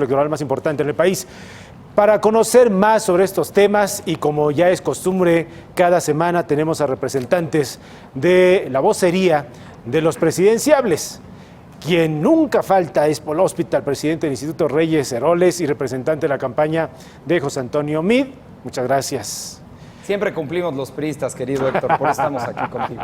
electoral más importante en el país. Para conocer más sobre estos temas y como ya es costumbre, cada semana tenemos a representantes de la vocería de los presidenciables. Quien nunca falta es Paul Hospital, presidente del Instituto Reyes Heroles y representante de la campaña de José Antonio Meade. Muchas gracias. Siempre cumplimos los priistas, querido Héctor, por eso estamos aquí contigo.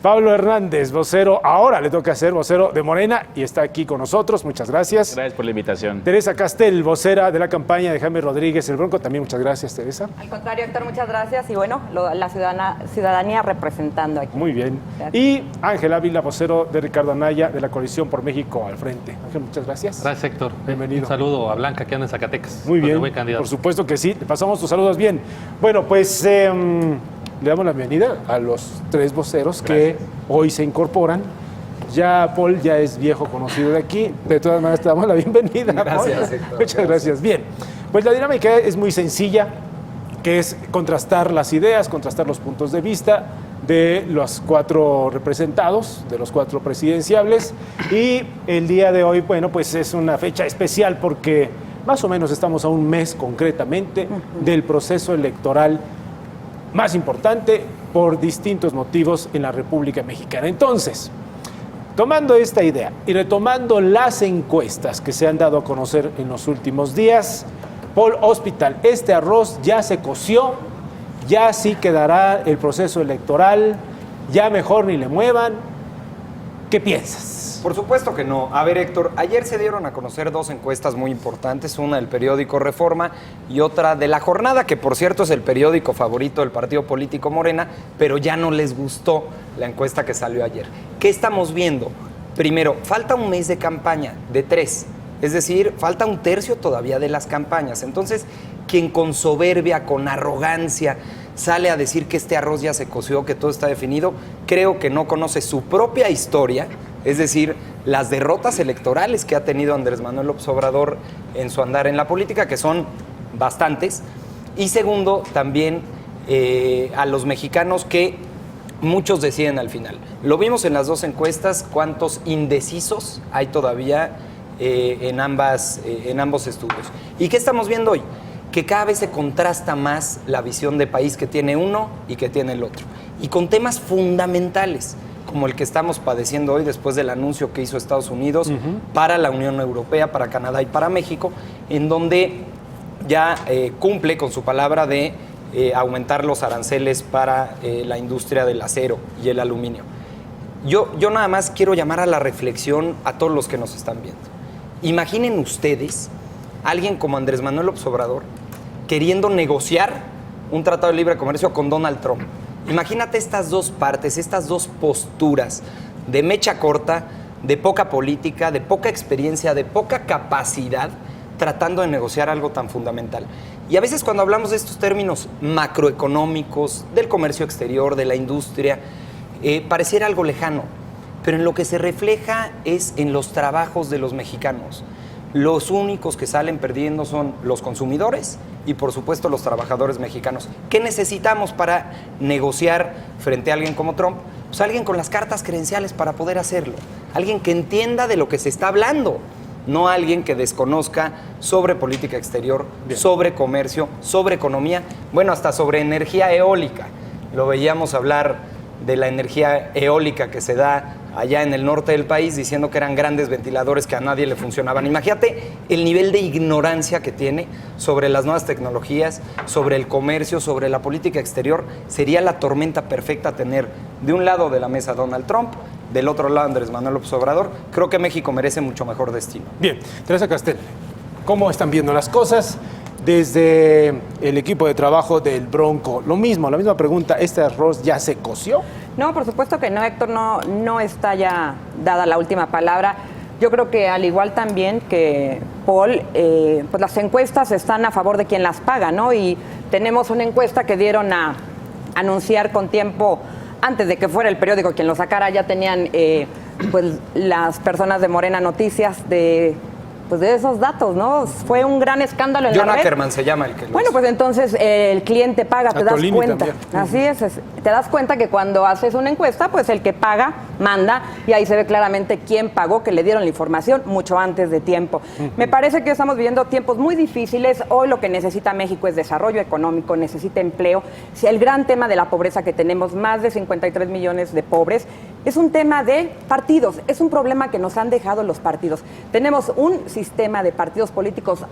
Pablo Hernández, vocero, ahora le toca ser vocero de Morena y está aquí con nosotros. Muchas gracias. Gracias por la invitación. Teresa Castel, vocera de la campaña de Jaime Rodríguez el Bronco. También muchas gracias, Teresa. Al contrario, Héctor, muchas gracias. Y bueno, la ciudadanía representando aquí. Muy bien. Gracias. Y Ángel Ávila, vocero de Ricardo Anaya de la Coalición por México al Frente. Ángel, muchas gracias. Gracias, Héctor. Bienvenido. Un saludo a Blanca, que anda en Zacatecas. Muy bien, Buen candidato. por supuesto que sí. Le pasamos tus saludos bien. Bueno, pues le damos la bienvenida a los tres voceros que hoy se incorporan. Ya Paul ya es viejo conocido de aquí. De todas maneras, te damos la bienvenida. Gracias, Paul. Héctor. Muchas gracias. Bien, pues la dinámica es muy sencilla, que es contrastar las ideas, contrastar los puntos de vista de los cuatro representados, de los cuatro presidenciables. Y el día de hoy, bueno, pues es una fecha especial porque más o menos estamos a un mes concretamente del proceso electoral más importante por distintos motivos en la República Mexicana. Entonces, tomando esta idea y retomando las encuestas que se han dado a conocer en los últimos días, Paul Hospital, este arroz ya se coció, ya sí quedará el proceso electoral, ya mejor ni le muevan. ¿Qué piensas? Por supuesto que no. A ver, Héctor, ayer se dieron a conocer dos encuestas muy importantes, una del periódico Reforma y otra de La Jornada, que por cierto es el periódico favorito del partido político Morena, pero ya no les gustó la encuesta que salió ayer. ¿Qué estamos viendo? Primero, falta un mes de campaña, de 3, es decir, falta un tercio todavía de las campañas. Entonces, quien con soberbia, con arrogancia, sale a decir que este arroz ya se coció, que todo está definido, creo que no conoce su propia historia, es decir, las derrotas electorales que ha tenido Andrés Manuel López Obrador en su andar en la política, que son bastantes. Y segundo, también a los mexicanos que muchos deciden al final. Lo vimos en las dos encuestas, cuántos indecisos hay todavía en ambos estudios. ¿Y qué estamos viendo hoy? Que cada vez se contrasta más la visión de país que tiene uno y que tiene el otro. Y con temas fundamentales, como el que estamos padeciendo hoy después del anuncio que hizo Estados Unidos para la Unión Europea, para Canadá y para México, en donde ya cumple con su palabra de aumentar los aranceles para la industria del acero y el aluminio. Yo nada más quiero llamar a la reflexión a todos los que nos están viendo. Imaginen ustedes a alguien como Andrés Manuel López Obrador queriendo negociar un tratado de libre comercio con Donald Trump. Imagínate estas dos partes, estas dos posturas de mecha corta, de poca política, de poca experiencia, de poca capacidad, tratando de negociar algo tan fundamental. Y a veces cuando hablamos de estos términos macroeconómicos, del comercio exterior, de la industria, pareciera algo lejano, pero en lo que se refleja es en los trabajos de los mexicanos. Los únicos que salen perdiendo son los consumidores y, por supuesto, los trabajadores mexicanos. ¿Qué necesitamos para negociar frente a alguien como Trump? Pues alguien con las cartas credenciales para poder hacerlo. Alguien que entienda de lo que se está hablando. No alguien que desconozca sobre política exterior, sobre comercio, sobre economía, bueno, hasta sobre energía eólica. Lo veíamos hablar de la energía eólica que se da allá en el norte del país, diciendo que eran grandes ventiladores que a nadie le funcionaban. Imagínate el nivel de ignorancia que tiene sobre las nuevas tecnologías, sobre el comercio, sobre la política exterior. Sería la tormenta perfecta tener de un lado de la mesa a Donald Trump, del otro lado Andrés Manuel López Obrador. Creo que México merece mucho mejor destino. Bien, Teresa Castel, ¿cómo están viendo las cosas desde el equipo de trabajo del Bronco? Lo mismo, la misma pregunta, ¿este arroz ya se coció? No, por supuesto que no, Héctor, no está ya dada la última palabra. Yo creo que al igual también que Paul, pues las encuestas están a favor de quien las paga, ¿no? Y tenemos una encuesta que dieron a anunciar con tiempo antes de que fuera el periódico quien lo sacara. Ya tenían pues las personas de Morena Noticias de esos datos, ¿no? Fue un gran escándalo en John la red. Ackerman se llama el que lo Bueno, hizo. pues entonces el cliente paga, te das Tolini cuenta. también. Así es, te das cuenta que cuando haces una encuesta, pues el que paga manda, y ahí se ve claramente quién pagó, que le dieron la información mucho antes de tiempo. Me parece que estamos viviendo tiempos muy difíciles. Hoy lo que necesita México es desarrollo económico, necesita empleo. Si el gran tema de la pobreza que tenemos, más de 53 millones de pobres, es un tema de partidos, es un problema que nos han dejado los partidos. Tenemos un sistema de partidos políticos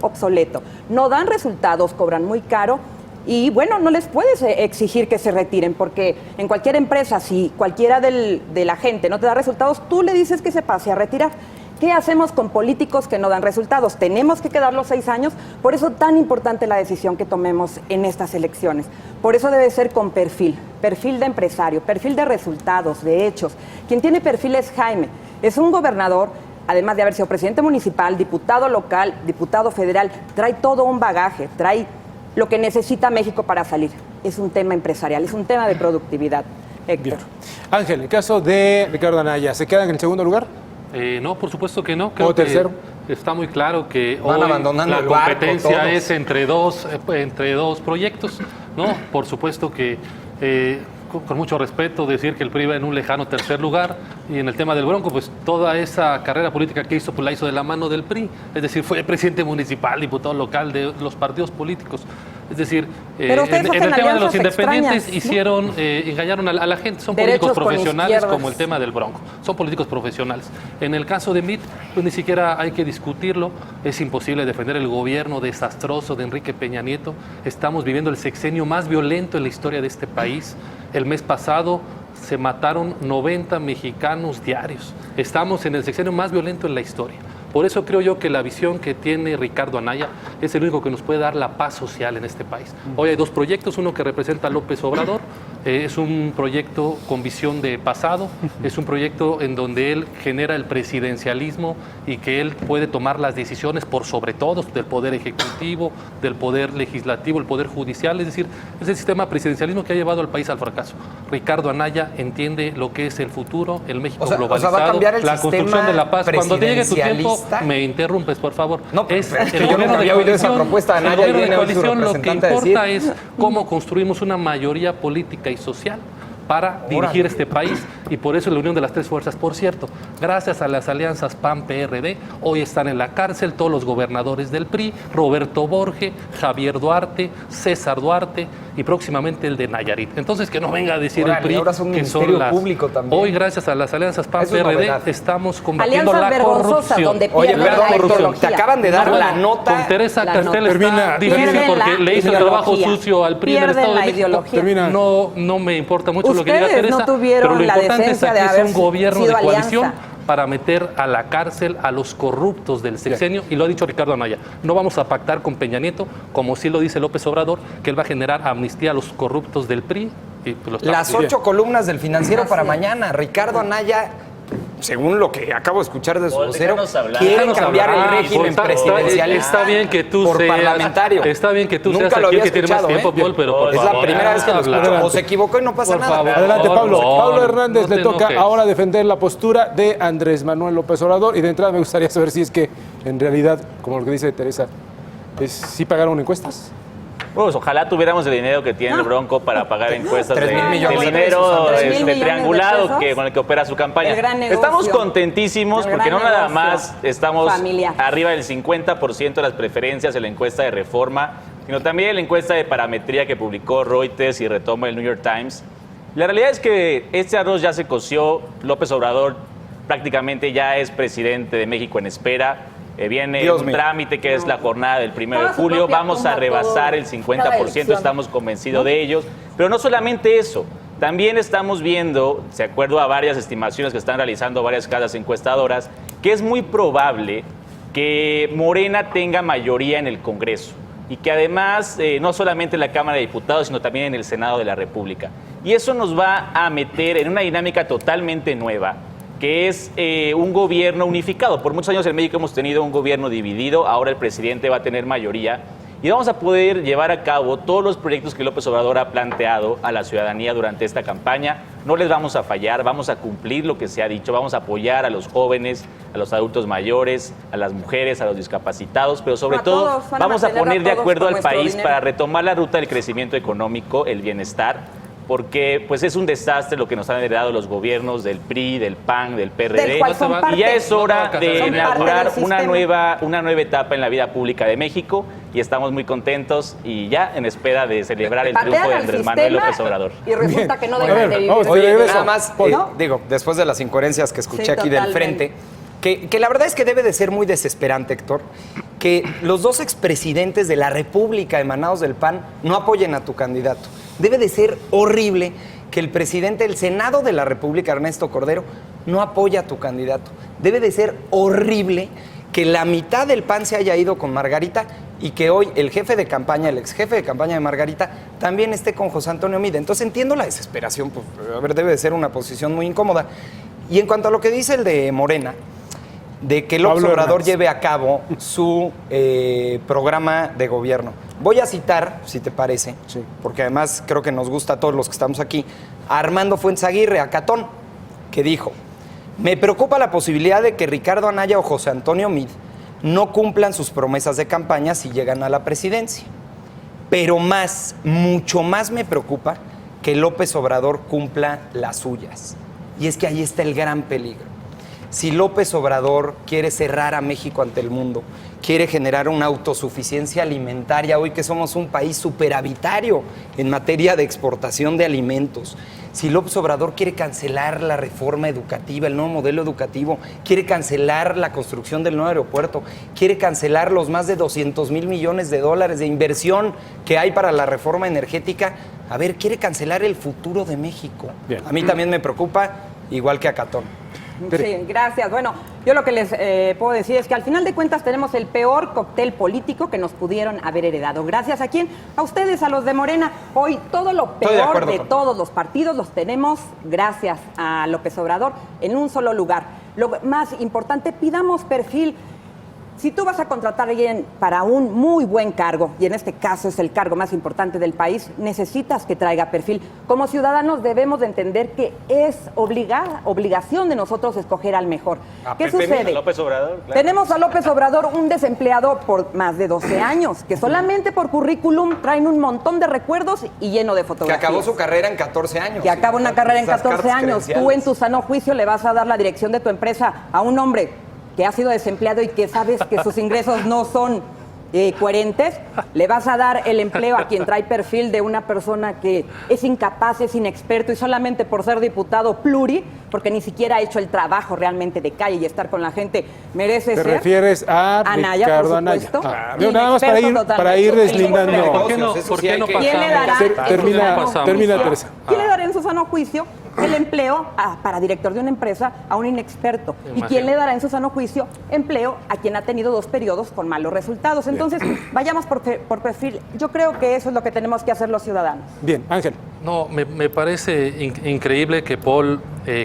obsoleto, no dan resultados, cobran muy caro. Y bueno, no les puedes exigir que se retiren, porque en cualquier empresa, si cualquiera de la gente no te da resultados, tú le dices que se pase a retirar. ¿Qué hacemos con políticos que no dan resultados? Tenemos que quedar los 6 años, por eso tan importante la decisión que tomemos en estas elecciones. Por eso debe ser con perfil de empresario, perfil de resultados, de hechos. Quien tiene perfil es Jaime, es un gobernador, además de haber sido presidente municipal, diputado local, diputado federal, trae todo un bagaje, trae lo que necesita México para salir. Es un tema empresarial, es un tema de productividad. Héctor. Bien. Ángel, en el caso de Ricardo Anaya, ¿se quedan en el segundo lugar? No, por supuesto que no. ¿O tercero? Está muy claro que Van hoy abandonando la el barco competencia todos. es entre dos proyectos, ¿no? Por supuesto que con mucho respeto decir que el PRI va en un lejano tercer lugar, y en el tema del Bronco, pues toda esa carrera política que hizo, pues la hizo de la mano del PRI, es decir, fue presidente municipal, diputado local de los partidos políticos. Es decir, en el tema de los independientes hicieron, engañaron a la gente. Son políticos profesionales como el tema del Bronco. Son políticos profesionales. En el caso de MIT, pues ni siquiera hay que discutirlo. Es imposible defender el gobierno desastroso de Enrique Peña Nieto. Estamos viviendo el sexenio más violento en la historia de este país. El mes pasado se mataron 90 mexicanos diarios. Estamos en el sexenio más violento en la historia. Por eso creo yo que la visión que tiene Ricardo Anaya es el único que nos puede dar la paz social en este país. Hoy hay dos proyectos, uno que representa a López Obrador, es un proyecto con visión de pasado, es un proyecto en donde él genera el presidencialismo y que él puede tomar las decisiones por sobre todo del poder ejecutivo, del poder legislativo, el poder judicial, es decir, es el sistema presidencialismo que ha llevado al país al fracaso. Ricardo Anaya entiende lo que es el futuro, el México globalizado, va a cambiar el la construcción de la paz. Cuando te llegue tu tiempo, me interrumpes, por favor. No, es que yo nunca había oído esa propuesta de Anaya. El gobierno de coalición lo que importa es cómo construimos una mayoría política y social para dirigir este país, y por eso la unión de las tres fuerzas. Por cierto, gracias a las alianzas PAN-PRD, hoy están en la cárcel todos los gobernadores del PRI, Roberto Borge, Javier Duarte, César Duarte y próximamente el de Nayarit. Entonces, que no venga a decir el PRI que son las... Público también. Hoy, gracias a las alianzas PAN-PRD, estamos combatiendo alianzas la corrupción. Donde Oye, perdón, corrupción. te acaban de dar la nota. Con Teresa Castel Termina. está difícil porque le hizo el trabajo sucio al PRI del Estado de México. Termina. No me importa mucho lo que diga Ustedes Teresa, no tuvieron pero lo la importante es decencia de que es haber un gobierno de sido coalición alianza para meter a la cárcel a los corruptos del sexenio, y lo ha dicho Ricardo Anaya. No vamos a pactar con Peña Nieto, como sí lo dice López Obrador, que él va a generar amnistía a los corruptos del PRI. Y pues las 8 columnas del Financiero para mañana. Ricardo Anaya, según lo que acabo de escuchar de su vocero, quiere cambiar el régimen presidencialista. Está bien que tú por seas parlamentario. Está bien que tú Nunca seas lo aquí había que tiene más escuchado, tiempo, Paul, pero por es favor, la primera vez que lo escucho. O se equivocó y no pasa nada. favor. Adelante, Pablo. No, Pablo Hernández, no le te toca enojes. ahora defender la postura de Andrés Manuel López Obrador. Y de entrada me gustaría saber si es que, en realidad, como lo que dice Teresa, ¿sí pagaron encuestas? Pues ojalá tuviéramos el dinero que tiene el Bronco para pagar encuestas 3,000 millones de dinero pesos, 3,000 millones de triangulado pesos. con el que opera su campaña. El gran negocio. Estamos contentísimos El porque gran no nada negocio más estamos familiar. arriba del 50% de las preferencias en la encuesta de Reforma, sino también en la encuesta de parametría que publicó Reuters y retoma el New York Times. La realidad es que este arroz ya se coció. López Obrador prácticamente ya es presidente de México en espera. Viene Dios un mío. trámite que es la jornada del 1 de Toda su julio. propia Vamos tumba a rebasar por el cada 50%, elección. estamos convencidos de ellos. Pero no solamente eso, también estamos viendo, de acuerdo a varias estimaciones que están realizando varias casas encuestadoras, que es muy probable que Morena tenga mayoría en el Congreso y que además no solamente en la Cámara de Diputados, sino también en el Senado de la República. Y eso nos va a meter en una dinámica totalmente nueva, que es un gobierno unificado. Por muchos años en México hemos tenido un gobierno dividido, ahora el presidente va a tener mayoría y vamos a poder llevar a cabo todos los proyectos que López Obrador ha planteado a la ciudadanía durante esta campaña. No les vamos a fallar, vamos a cumplir lo que se ha dicho, vamos a apoyar a los jóvenes, a los adultos mayores, a las mujeres, a los discapacitados, pero sobre A todo todos, van a vamos a mantener a poner de todos acuerdo con al nuestro país dinero. para retomar la ruta del crecimiento económico, el bienestar. porque pues es un desastre lo que nos han heredado los gobiernos del PRI, del PAN, del PRD. Del cual son parte. Y ya es hora Son de parte inaugurar del una sistema. nueva etapa en la vida pública de México y estamos muy contentos y ya en espera de celebrar el Patean triunfo de al Andrés Manuel sistema López Obrador. Y resulta que no Bien. deben A ver, de vivir. vamos, Oye, regreso. nada más, ¿no? digo, después de las incoherencias que escuché Sí, aquí del totalmente. frente, que la verdad es que debe de ser muy desesperante, Héctor, que los dos expresidentes de la República emanados del PAN no apoyen a tu candidato. Debe de ser horrible que el presidente del Senado de la República, Ernesto Cordero, no apoya a tu candidato. Debe de ser horrible que la mitad del PAN se haya ido con Margarita y que hoy el jefe de campaña, el ex jefe de campaña de Margarita, también esté con José Antonio Meade. Entonces entiendo la desesperación, pues, a ver, debe de ser una posición muy incómoda. Y en cuanto a lo que dice el de Morena, de que López Pablo Obrador Hernández. lleve a cabo su programa de gobierno. Voy a citar, si te parece, Sí. porque además creo que nos gusta a todos los que estamos aquí, a Armando Fuenzaguirre, a Catón, que dijo: me preocupa la posibilidad de que Ricardo Anaya o José Antonio Meade no cumplan sus promesas de campaña si llegan a la presidencia. Pero más, mucho más me preocupa que López Obrador cumpla las suyas. Y es que ahí está el gran peligro. Si López Obrador quiere cerrar a México ante el mundo, quiere generar una autosuficiencia alimentaria, hoy que somos un país superavitario en materia de exportación de alimentos, si López Obrador quiere cancelar la reforma educativa, el nuevo modelo educativo, quiere cancelar la construcción del nuevo aeropuerto, quiere cancelar los más de 200,000 millones de dólares de inversión que hay para la reforma energética, a ver, quiere cancelar el futuro de México. Bien. A mí también me preocupa, igual que a Catón. Sí, gracias. Bueno, yo lo que les puedo decir es que al final de cuentas tenemos el peor cóctel político que nos pudieron haber heredado. ¿Gracias a quién? A ustedes, a los de Morena. Hoy todo lo Estoy de peor acuerdo de con- todos los partidos los tenemos gracias a López Obrador en un solo lugar. Lo más importante, pidamos perfil. Si tú vas a contratar a alguien para un muy buen cargo, y en este caso es el cargo más importante del país, necesitas que traiga perfil. Como ciudadanos debemos de entender que es obligación de nosotros escoger al mejor. A ¿Qué Pepe sucede? López Obrador, claro. Tenemos a López Obrador, un desempleado por más de 12 años, que solamente por currículum traen un montón de recuerdos y lleno de Que fotografías. acabó su carrera en 14 años. Que acaba una carrera en Esas 14 cartas años. Tú credenciales. en tu sano juicio le vas a dar la dirección de tu empresa a un hombre que ha sido desempleado y que sabes que sus ingresos no son coherentes. Le vas a dar el empleo a quien trae perfil de una persona que es incapaz, es inexperto y solamente por ser diputado pluri, porque ni siquiera ha hecho el trabajo realmente de calle y estar con la gente, merece ¿Te ser. refieres a Anaya, Ricardo por Anaya? supuesto. Ah, digo, nada más para Inexperto para ir totalmente. deslindando. ¿Por qué no, Eso por sí qué hay no que- pasamos? ¿Quién le dará Ter- en su termina- sano termina, juicio? Teresa. ¿Quién le dará en su sano juicio el empleo para director de una empresa a un inexperto? ¿Y quién le dará en su sano juicio empleo a quien ha tenido 2 periodos con malos resultados? Entonces, vayamos por perfil. Yo creo que eso es lo que tenemos que hacer los ciudadanos. Bien, Ángel. No, me parece increíble que Paul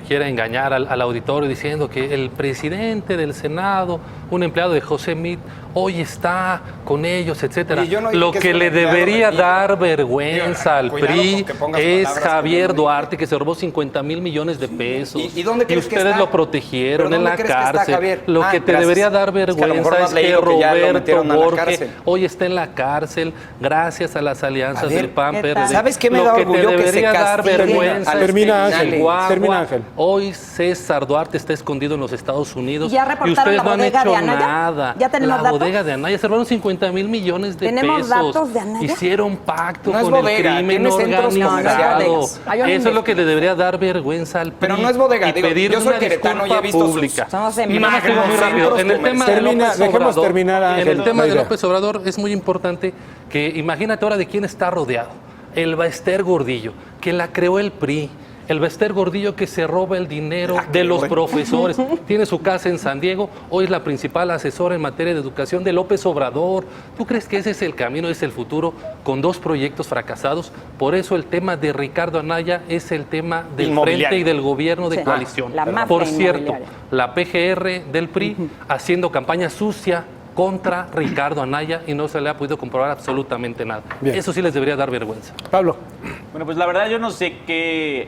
quiera engañar al auditorio diciendo que el presidente del Senado, un empleado de José Meade, hoy está con ellos, etcétera. Oye, yo no dije Lo que que es un le empleado debería de Meade. dar vergüenza Digo, al cuidado PRI con que pongas es palabras que Javier no Duarte, que se robó 50,000 millones de pesos. ¿Y dónde crees que ustedes está? lo protegieron ¿Pero en dónde la crees que está, cárcel. Javier? Lo que te gracias. debería dar Es que a lo vergüenza mejor no es has que leído que ya lo Roberto metieron a la Borges cárcel. hoy está en la cárcel gracias a las alianzas A ver, del PAN ¿qué PRD. tal? ¿Sabes qué me Lo da que orgullo? te Que se debería dar castiguen vergüenza a es los Termina, Ángel. criminales. Termina, Ángel. Hoy César Duarte está escondido en los Estados Unidos ¿Ya y reportaron ustedes la no han bodega hecho de Anaya? nada. ¿Ya tenemos la datos? bodega de Anaya se robaron 50,000 millones de ¿Tenemos pesos. datos de Anaya? Hicieron pacto No es con bodega, el crimen tiene centros organizado. comerciales. Hay un Eso es lo que le debería dar vergüenza al PRI. Pero no es bodega, y digo, pedir yo soy una queretano y he disculpa visto sus- pública. Somos Y nada más magnos digo muy rápido. En el tema de Termina, López dejemos Obrador, terminar a en el Ángel tema la de idea. López Obrador es muy importante que imagínate ahora de quién está rodeado. El Baester Gordillo, que la creó el PRI. El Baester Gordillo que se roba el dinero de los profesores. Tiene su casa en San Diego. Hoy es la principal asesora en materia de educación de López Obrador. ¿Tú crees que ese es el camino, es el futuro con 2 proyectos fracasados? Por eso el tema de Ricardo Anaya es el tema del Inmobiliario. frente y del gobierno de Sí, coalición. la mafia Por cierto, inmobiliaria. la PGR del PRI haciendo campaña sucia contra Ricardo Anaya y no se le ha podido comprobar absolutamente nada. Bien. Eso sí les debería dar vergüenza. Pablo. Bueno, pues la verdad yo no sé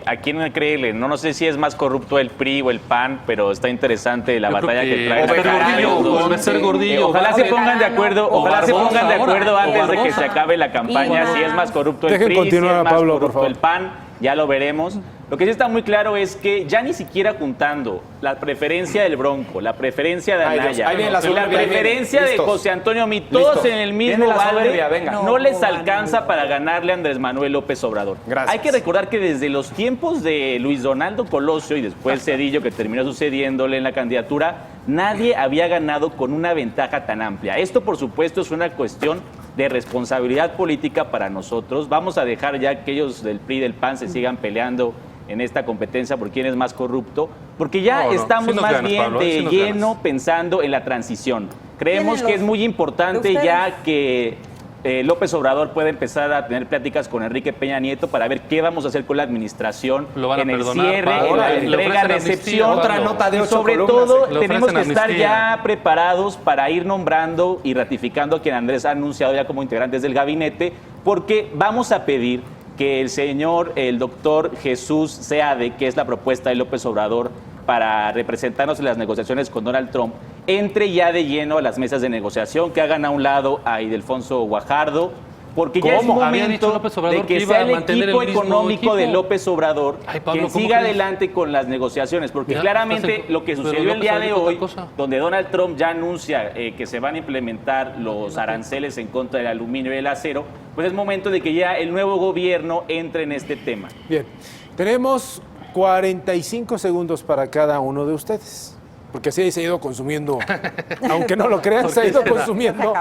a quién creerle. No sé si es más corrupto el PRI o el PAN, pero está interesante la Yo creo batalla que traen Baester acá Gordillo, los dos. Baester Gordillo. Ojalá se pongan de acuerdo, O ojalá se Barbosa pongan de ahora, acuerdo o antes de que Barbosa. se acabe la campaña, Y si es más corrupto el Dejen PRI, si es continuar a más Pablo, por corrupto favor. el PAN. ya lo veremos. Lo que sí está muy claro es que ya ni siquiera juntando la preferencia del Bronco, la preferencia de Ay, Dios, Anaya ahí viene la y la soberbia, ahí viene. preferencia de Listos. José Antonio Meade, todos Listos. en el mismo Viene la balde, soberbia, venga. no les alcanza para ganarle a Andrés Manuel López Obrador. Gracias. Hay que recordar que desde los tiempos de Luis Donaldo Colosio y después Zedillo, que terminó sucediéndole en la candidatura, nadie había ganado con una ventaja tan amplia. Esto, por supuesto, es una cuestión de responsabilidad política para nosotros. Vamos a dejar ya que ellos del PRI y del PAN se sigan peleando en esta competencia por quién es más corrupto, porque ya No, estamos sí nos más ganas, bien Pablo, de sí nos lleno ganas. pensando en la transición. Creemos ¿Tienen que es los- muy importante de ya que López Obrador puede empezar a tener pláticas con Enrique Peña Nieto para ver qué vamos a hacer con la administración Lo van a en el perdonar, cierre, Pablo. en la Le entrega, ofrecen recepción. amnistía, Otra nota de Y 8 sobre columnas. todo, Le tenemos que ofrecen estar amnistía. ya preparados para ir nombrando y ratificando a quien Andrés ha anunciado ya como integrantes del gabinete, porque vamos a pedir que el doctor Jesús Seade, que es la propuesta de López Obrador para representarnos en las negociaciones con Donald Trump, entre ya de lleno a las mesas de negociación, que hagan a un lado a Ildefonso Guajardo, porque ya es ¿Cómo? Había dicho momento López Obrador de que que iba sea a el mantener equipo el mismo económico de equipo. López Obrador Ay, Pablo, quien ¿cómo siga crees? adelante con las negociaciones, porque Ya, claramente estás en- lo que pero sucedió el López día ha de dicho otra hoy, cosa. donde Donald Trump ya anuncia que se van a implementar los aranceles en contra del aluminio y el acero, pues es momento de que ya el nuevo gobierno entre en este tema. Bien, tenemos 45 segundos para cada uno de ustedes. Porque así se ha ido consumiendo, aunque no lo crean, se ha ido consumiendo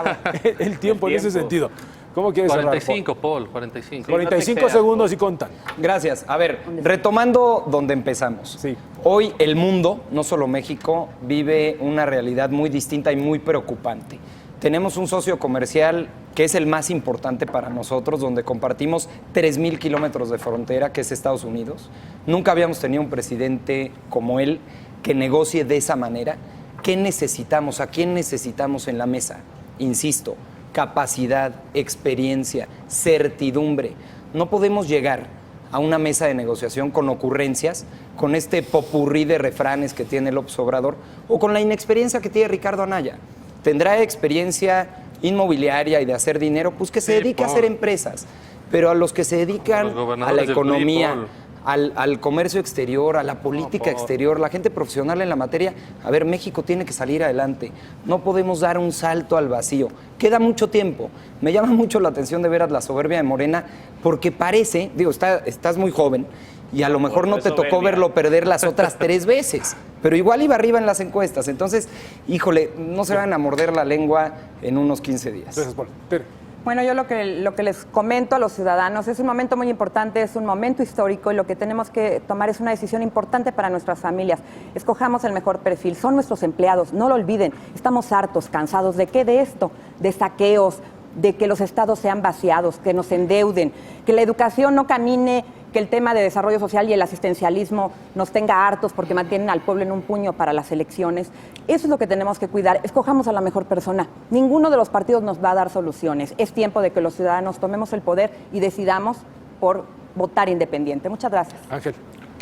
el tiempo en ese sentido. ¿Cómo quieres cerrar, Paul? 45, Paul, 45. 45 excedas, segundos y contan. Gracias. A ver, retomando donde empezamos. Sí. Hoy el mundo, no solo México, vive una realidad muy distinta y muy preocupante. Tenemos un socio comercial que es el más importante para nosotros, donde compartimos 3,000 kilómetros de frontera, que es Estados Unidos. Nunca habíamos tenido un presidente como él que negocie de esa manera. ¿Qué necesitamos? ¿A quién necesitamos en la mesa? Insisto, capacidad, experiencia, certidumbre. No podemos llegar a una mesa de negociación con ocurrencias, con este popurrí de refranes que tiene López Obrador o con la inexperiencia que tiene Ricardo Anaya. Tendrá experiencia inmobiliaria y de hacer dinero, pues que se Sí, dedique a Paul. hacer empresas. Pero a los que se dedican Los a gobernadores la del PRI, economía, Paul. al comercio exterior, a la política Paul. exterior, la gente profesional en la materia, a ver, México tiene que salir adelante. No podemos dar un salto al vacío. Queda mucho tiempo. Me llama mucho la atención de veras la soberbia de Morena, porque parece, digo, estás muy joven y a lo mejor no es te tocó soberbia. verlo perder las otras 3 veces, pero igual iba arriba en las encuestas. Entonces, híjole, no se van a morder la lengua en unos 15 días. Gracias, Paul. Tere. Bueno, yo lo que les comento a los ciudadanos es un momento muy importante, es un momento histórico y lo que tenemos que tomar es una decisión importante para nuestras familias. Escojamos el mejor perfil, son nuestros empleados, no lo olviden. Estamos hartos, cansados de qué, de esto, de saqueos, de que los estados sean vaciados, que nos endeuden, que la educación no camine, que el tema de desarrollo social y el asistencialismo nos tenga hartos porque mantienen al pueblo en un puño para las elecciones. Eso es lo que tenemos que cuidar. Escojamos a la mejor persona. Ninguno de los partidos nos va a dar soluciones. Es tiempo de que los ciudadanos tomemos el poder y decidamos por votar independiente. Muchas gracias. Ángel.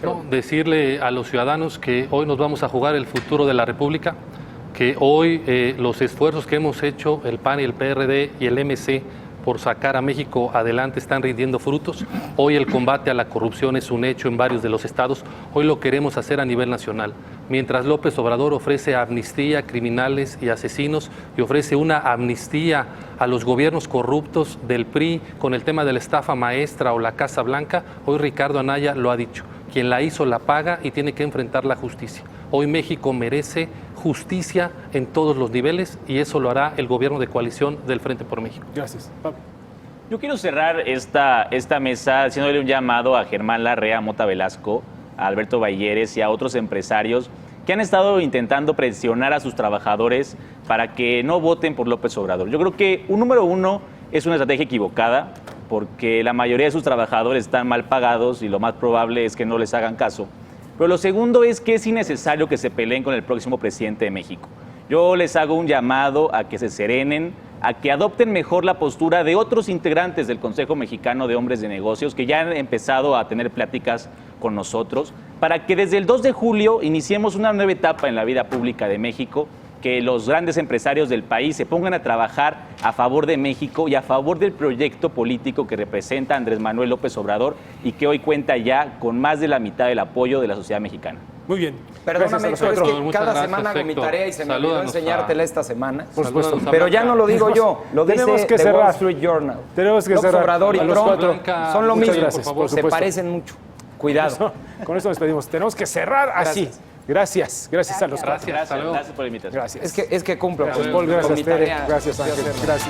No, decirle a los ciudadanos que hoy nos vamos a jugar el futuro de la República, que hoy los esfuerzos que hemos hecho, el PAN y el PRD y el MC, por sacar a México adelante están rindiendo frutos. Hoy el combate a la corrupción es un hecho en varios de los estados. Hoy lo queremos hacer a nivel nacional. Mientras López Obrador ofrece amnistía a criminales y asesinos y ofrece una amnistía a los gobiernos corruptos del PRI con el tema de la estafa maestra o la Casa Blanca, hoy Ricardo Anaya lo ha dicho. Quien la hizo la paga y tiene que enfrentar la justicia. Hoy México merece justicia en todos los niveles y eso lo hará el gobierno de coalición del Frente por México. Gracias. Pablo. Yo quiero cerrar esta mesa haciéndole un llamado a Germán Larrea, Mota Velasco, a Alberto Balleres y a otros empresarios que han estado intentando presionar a sus trabajadores para que no voten por López Obrador. Yo creo que número uno es una estrategia equivocada porque la mayoría de sus trabajadores están mal pagados y lo más probable es que no les hagan caso. Pero lo segundo es que es innecesario que se peleen con el próximo presidente de México. Yo les hago un llamado a que se serenen, a que adopten mejor la postura de otros integrantes del Consejo Mexicano de Hombres de Negocios que ya han empezado a tener pláticas con nosotros, para que desde el 2 de julio iniciemos una nueva etapa en la vida pública de México que los grandes empresarios del país se pongan a trabajar a favor de México y a favor del proyecto político que representa Andrés Manuel López Obrador y que hoy cuenta ya con más de la mitad del apoyo de la sociedad mexicana. Muy bien. Perdóname, Gracias a Héctor, es nosotros. que Muchas cada gracias, semana hago mi Héctor. tarea y se me olvidó Salúdanos enseñártela esta semana. Por supuesto. Pero ya no lo digo yo, lo dice Tenemos que The cerrar. Wall Street Journal. Tenemos que López cerrar. Obrador y A los Trump cuatro. son lo Muchas mismo, gracias, por se supuesto. parecen mucho. Cuidado. Con esto nos despedimos. Tenemos que cerrar así. Gracias. Gracias a los cuatro. Gracias. Hasta luego. Gracias por la invitación. Gracias. Es que cumplo Gracias, con Paul. Gracias, mi Tere. tarea. Gracias, Ángel. Gracias.